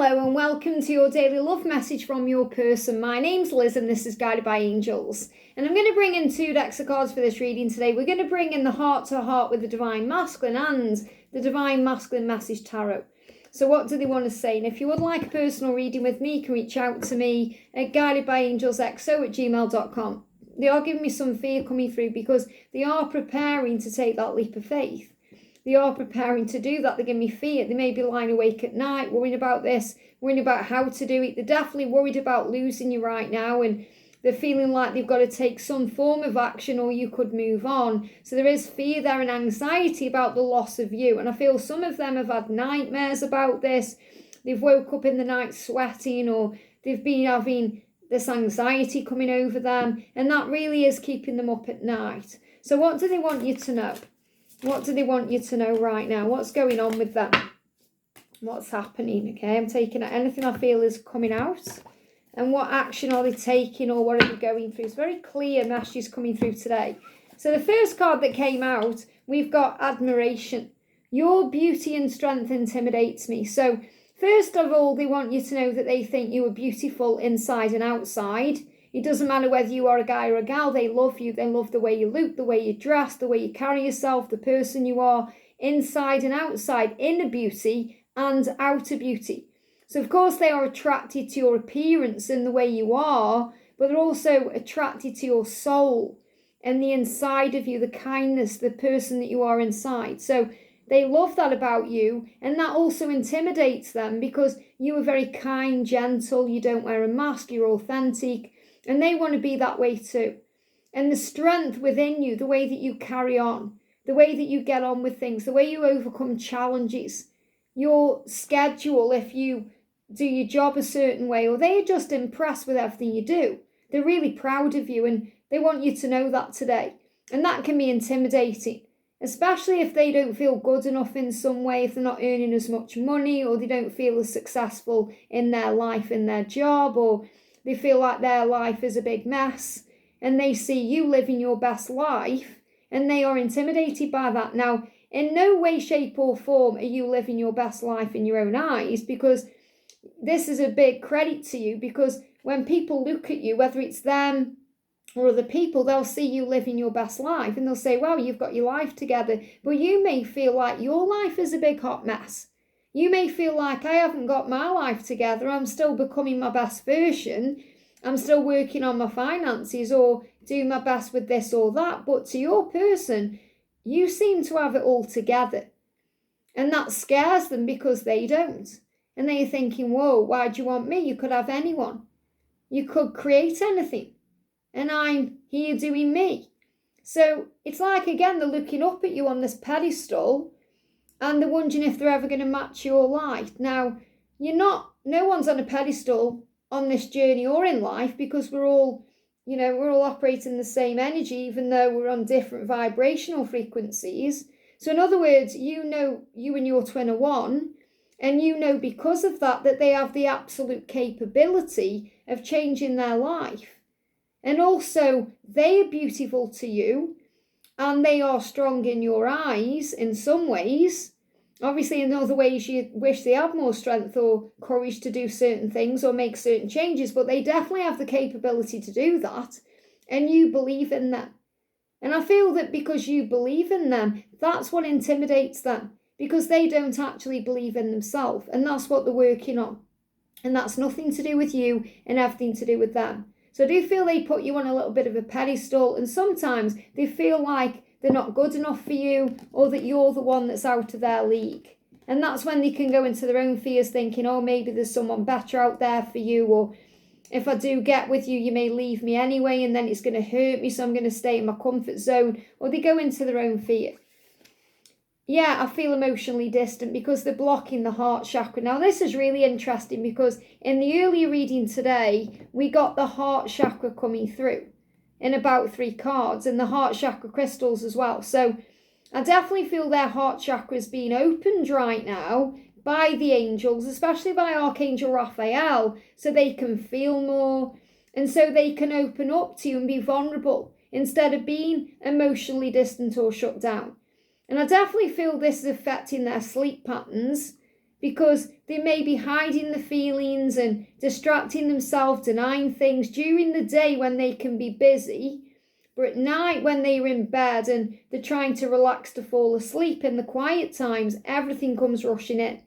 Hello and welcome to your daily love message from your person. My name's Liz and this is Guided by Angels. And I'm going to bring in 2 decks of cards for this reading today. We're going to bring in the Heart to Heart with the Divine Masculine and the Divine Masculine Message Tarot. So what do they want to say? And if you would like a personal reading with me, you can reach out to me at guidedbyangelsxo@gmail.com. They are giving me some fear coming through because they are preparing to take that leap of faith. They are preparing to do that. They give me fear. They may be lying awake at night, worrying about this, worrying about how to do it. They're definitely worried about losing you right now, and they're feeling like they've got to take some form of action or you could move on. So there is fear there and anxiety about the loss of you. And I feel some of them have had nightmares about this. They've woke up in the night sweating, or they've been having this anxiety coming over them. And that really is keeping them up at night. So what do they want you to know? What do they want you to know right now? What's going on with them? What's happening? Okay, I'm taking anything I feel is coming out. And what action are they taking, or what are they going through? It's very clear messages coming through today. So the first card that came out, we've got admiration. Your beauty and strength intimidates me. So first of all, they want you to know that they think you are beautiful inside and outside. It doesn't matter whether you are a guy or a gal, they love you. They love the way you look, the way you dress, the way you carry yourself, the person you are, inside and outside, inner beauty and outer beauty. So of course they are attracted to your appearance and the way you are, but they're also attracted to your soul and the inside of you, the kindness, the person that you are inside. So they love that about you, and that also intimidates them because you are very kind, gentle, you don't wear a mask, you're authentic. And they want to be that way too. And the strength within you, the way that you carry on, the way that you get on with things, the way you overcome challenges, your schedule, if you do your job a certain way, or they're just impressed with everything you do. They're really proud of you and they want you to know that today. And that can be intimidating, especially if they don't feel good enough in some way, if they're not earning as much money, or they don't feel as successful in their life, in their job, or they feel like their life is a big mess, and they see you living your best life and they are intimidated by that. Now, in no way, shape or form are you living your best life in your own eyes, because this is a big credit to you, because when people look at you, whether it's them or other people, they'll see you living your best life and they'll say, wow, you've got your life together. But you may feel like your life is a big hot mess. You may feel like, I haven't got my life together, I'm still becoming my best version, I'm still working on my finances or doing my best with this or that. But to your person, you seem to have it all together. And that scares them because they don't. And they're thinking, whoa, why do you want me? You could have anyone. You could create anything. And I'm here doing me. So it's like, again, they're looking up at you on this pedestal, and they're wondering if they're ever going to match your light. Now, no one's on a pedestal on this journey or in life, because we're all operating the same energy, even though we're on different vibrational frequencies. So in other words, you know you and your twin are one, and you know because of that they have the absolute capability of changing their life. And also, they are beautiful to you, and they are strong in your eyes in some ways. Obviously, in other ways, you wish they had more strength or courage to do certain things or make certain changes, but they definitely have the capability to do that, and you believe in them. And I feel that because you believe in them, that's what intimidates them, because they don't actually believe in themselves, and that's what they're working on. And that's nothing to do with you and everything to do with them. So I do feel they put you on a little bit of a pedestal, and sometimes they feel like they're not good enough for you, or that you're the one that's out of their league. And that's when they can go into their own fears, thinking, oh, maybe there's someone better out there for you, or if I do get with you, you may leave me anyway, and then it's going to hurt me, so I'm going to stay in my comfort zone. Or they go into their own fear. Yeah, I feel emotionally distant because they're blocking the heart chakra. Now, this is really interesting because in the earlier reading today, we got the heart chakra coming through in about 3 cards, and the heart chakra crystals as well. So I definitely feel their heart chakra is being opened right now by the angels, especially by Archangel Raphael, so they can feel more and so they can open up to you and be vulnerable instead of being emotionally distant or shut down. And I definitely feel this is affecting their sleep patterns because they may be hiding the feelings and distracting themselves, denying things during the day when they can be busy. But at night when they're in bed and they're trying to relax to fall asleep, in the quiet times, everything comes rushing in.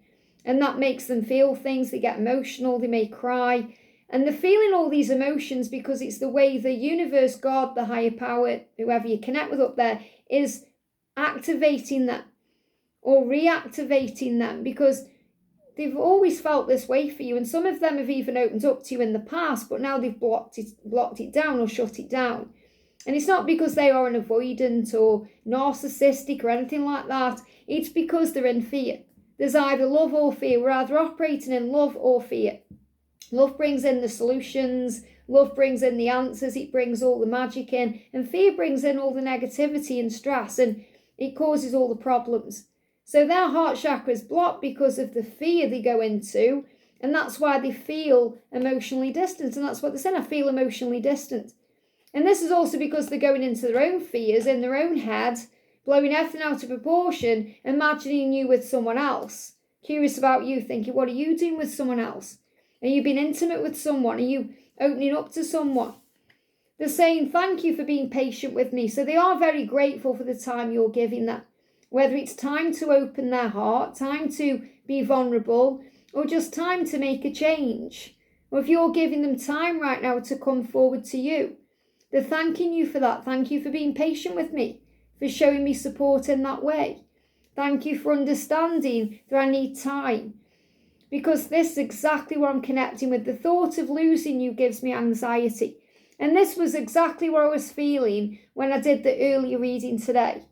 And that makes them feel things. They get emotional, they may cry. And they're feeling all these emotions because it's the way the universe, God, the higher power, whoever you connect with up there, is activating them or reactivating them, because they've always felt this way for you. And some of them have even opened up to you in the past, but now they've blocked it down or shut it down. And it's not because they are an avoidant or narcissistic or anything like that. It's because they're in fear. There's either love or fear. We're either operating in love or fear. Love brings in the solutions. Love brings in the answers. It brings all the magic in. And fear brings in all the negativity and stress. And it causes all the problems. So their heart chakra is blocked because of the fear they go into. And that's why they feel emotionally distant. And that's what they're saying. I feel emotionally distant. And this is also because they're going into their own fears in their own head, blowing everything out of proportion, imagining you with someone else. Curious about you, thinking, what are you doing with someone else? Are you being intimate with someone? Are you opening up to someone? They're saying, thank you for being patient with me. So they are very grateful for the time you're giving them. Whether it's time to open their heart, time to be vulnerable, or just time to make a change. Or if you're giving them time right now to come forward to you. They're thanking you for that. Thank you for being patient with me, for showing me support in that way. Thank you for understanding that I need time. Because this is exactly what I'm connecting with. The thought of losing you gives me anxiety. And this was exactly what I was feeling when I did the earlier reading today.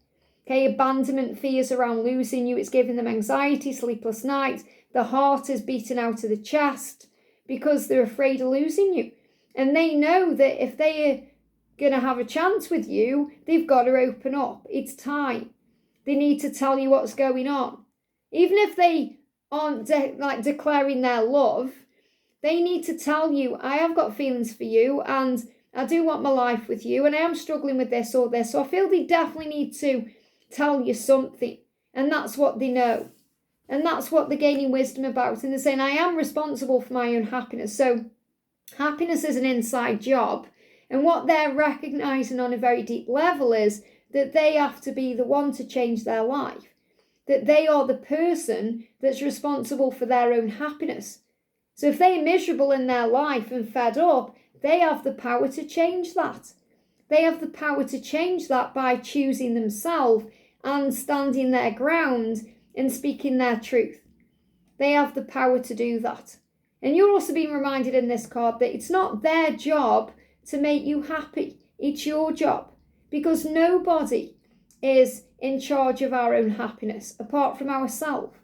Okay, abandonment fears around losing you. It's giving them anxiety, sleepless nights. The heart is beating out of the chest because they're afraid of losing you. And they know that if they're going to have a chance with you, they've got to open up. It's time. They need to tell you what's going on. Even if they aren't declaring their love, they need to tell you, I have got feelings for you and I do want my life with you and I am struggling with this or this. So I feel they definitely need to tell you something. And that's what they know. And that's what they're gaining wisdom about. And they're saying, I am responsible for my own happiness. So happiness is an inside job. And what they're recognizing on a very deep level is that they have to be the one to change their life. That they are the person that's responsible for their own happiness. So if they're miserable in their life and fed up, they have the power to change that. They have the power to change that by choosing themselves and standing their ground and speaking their truth. They have the power to do that. And you're also being reminded in this card that it's not their job to make you happy. It's your job, because nobody is in charge of our own happiness apart from ourselves.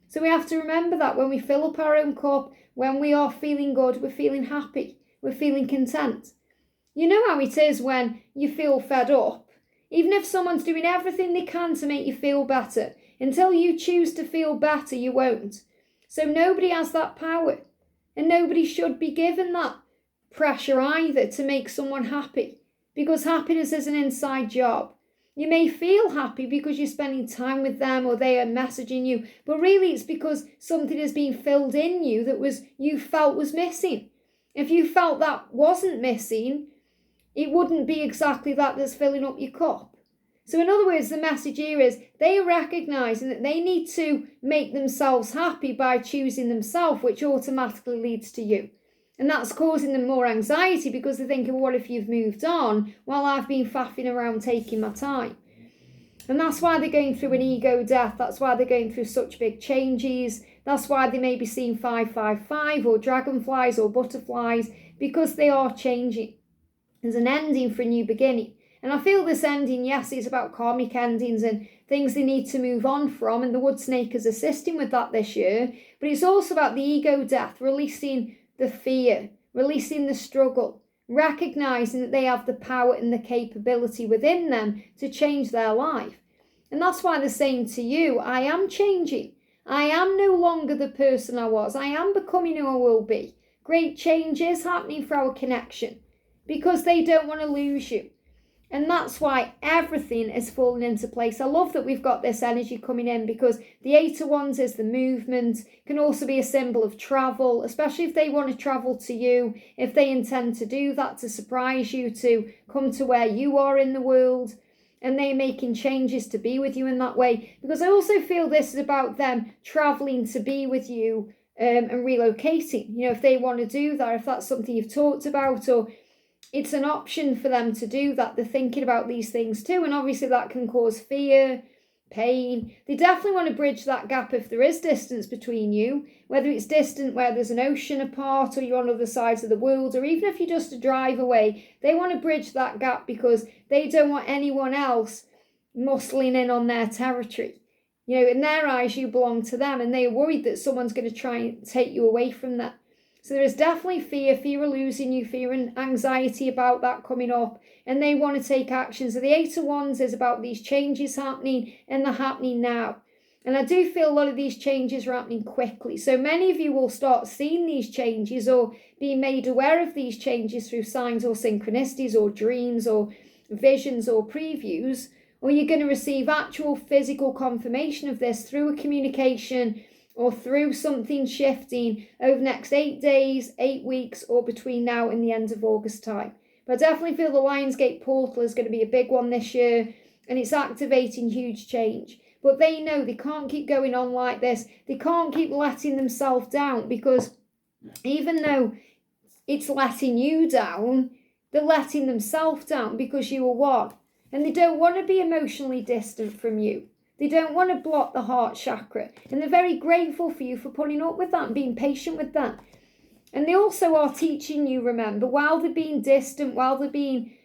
So we have to remember that when we fill up our own cup, when we are feeling good, we're feeling happy, we're feeling content. You know how it is when you feel fed up. Even if someone's doing everything they can to make you feel better, until you choose to feel better, you won't. So nobody has that power, and nobody should be given that pressure either to make someone happy, because happiness is an inside job. You may feel happy because you're spending time with them or they are messaging you, but really it's because something has been filled in you that you felt was missing. If you felt that wasn't missing, it wouldn't be exactly that that's filling up your cup. So in other words, the message here is they are recognizing that they need to make themselves happy by choosing themselves, which automatically leads to you. And that's causing them more anxiety because they're thinking, well, what if you've moved on while I've been faffing around taking my time? And that's why they're going through an ego death. That's why they're going through such big changes. That's why they may be seeing 555 or dragonflies or butterflies, because they are changing. There's an ending for a new beginning. And I feel this ending, yes, it's about karmic endings and things they need to move on from. And the wood snake is assisting with that this year. But it's also about the ego death, releasing the fear, releasing the struggle, recognizing that they have the power and the capability within them to change their life. And that's why they're saying to you, I am changing. I am no longer the person I was. I am becoming who I will be. Great change is happening for our connection because they don't want to lose you. And that's why everything is falling into place. I love that we've got this energy coming in, because the 8 of Wands is the movement, can also be a symbol of travel, especially if they want to travel to you, if they intend to do that, to surprise you, to come to where you are in the world, and they're making changes to be with you in that way. Because I also feel this is about them traveling to be with you and relocating. You know, if they want to do that, if that's something you've talked about, or it's an option for them to do that. They're thinking about these things too. And obviously that can cause fear, pain. They definitely want to bridge that gap if there is distance between you, whether it's distant where there's an ocean apart, or you're on other sides of the world, or even if you're just a drive away. They want to bridge that gap because they don't want anyone else muscling in on their territory. You know, in their eyes, you belong to them, and they're worried that someone's going to try and take you away from that. So there is definitely fear of losing you, fear and anxiety about that coming up, and they want to take action. So the 8 of Wands is about these changes happening, and they're happening now. And I do feel a lot of these changes are happening quickly. So many of you will start seeing these changes or being made aware of these changes through signs or synchronicities or dreams or visions or previews, or you're going to receive actual physical confirmation of this through a communication or through something shifting over the next 8 days, 8 weeks, or between now and the end of August time. But I definitely feel the Lionsgate portal is going to be a big one this year, and it's activating huge change. But they know they can't keep going on like this. They can't keep letting themselves down, because even though it's letting you down, they're letting themselves down because you are one. And they don't want to be emotionally distant from you. They don't want to block the heart chakra. And they're very grateful for you for putting up with that and being patient with that. And they also are teaching you, remember, while they're being distant, while they're being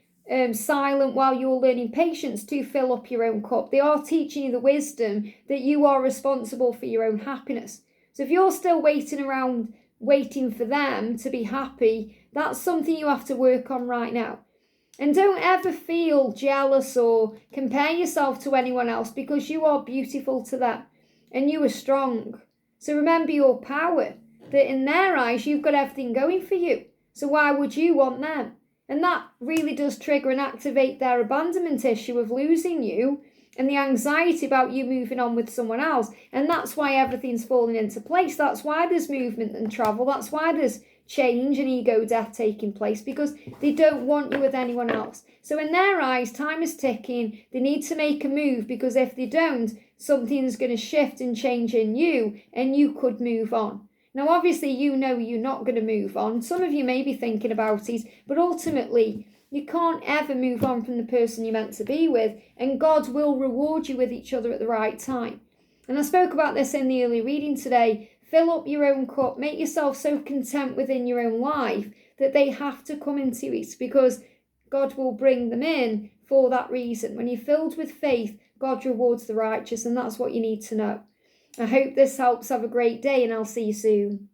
silent, while you're learning patience to fill up your own cup, they are teaching you the wisdom that you are responsible for your own happiness. So if you're still waiting around, waiting for them to be happy, that's something you have to work on right now. And don't ever feel jealous or compare yourself to anyone else, because you are beautiful to them and you are strong. So remember your power, that in their eyes, you've got everything going for you. So why would you want them? And that really does trigger and activate their abandonment issue of losing you and the anxiety about you moving on with someone else. And that's why everything's falling into place. That's why there's movement and travel. That's why there's change and ego death taking place, because they don't want you with anyone else. So in their eyes, time is ticking. They need to make a move, because if they don't, something's going to shift and change in you, and you could move on. Now, obviously, you know you're not going to move on. Some of you may be thinking about it, but ultimately, you can't ever move on from the person you're meant to be with, and God will reward you with each other at the right time. And I spoke about this in the early reading today. Fill up your own cup. Make yourself so content within your own life that they have to come into it, because God will bring them in for that reason. When you're filled with faith, God rewards the righteous, and that's what you need to know. I hope this helps. Have a great day, and I'll see you soon.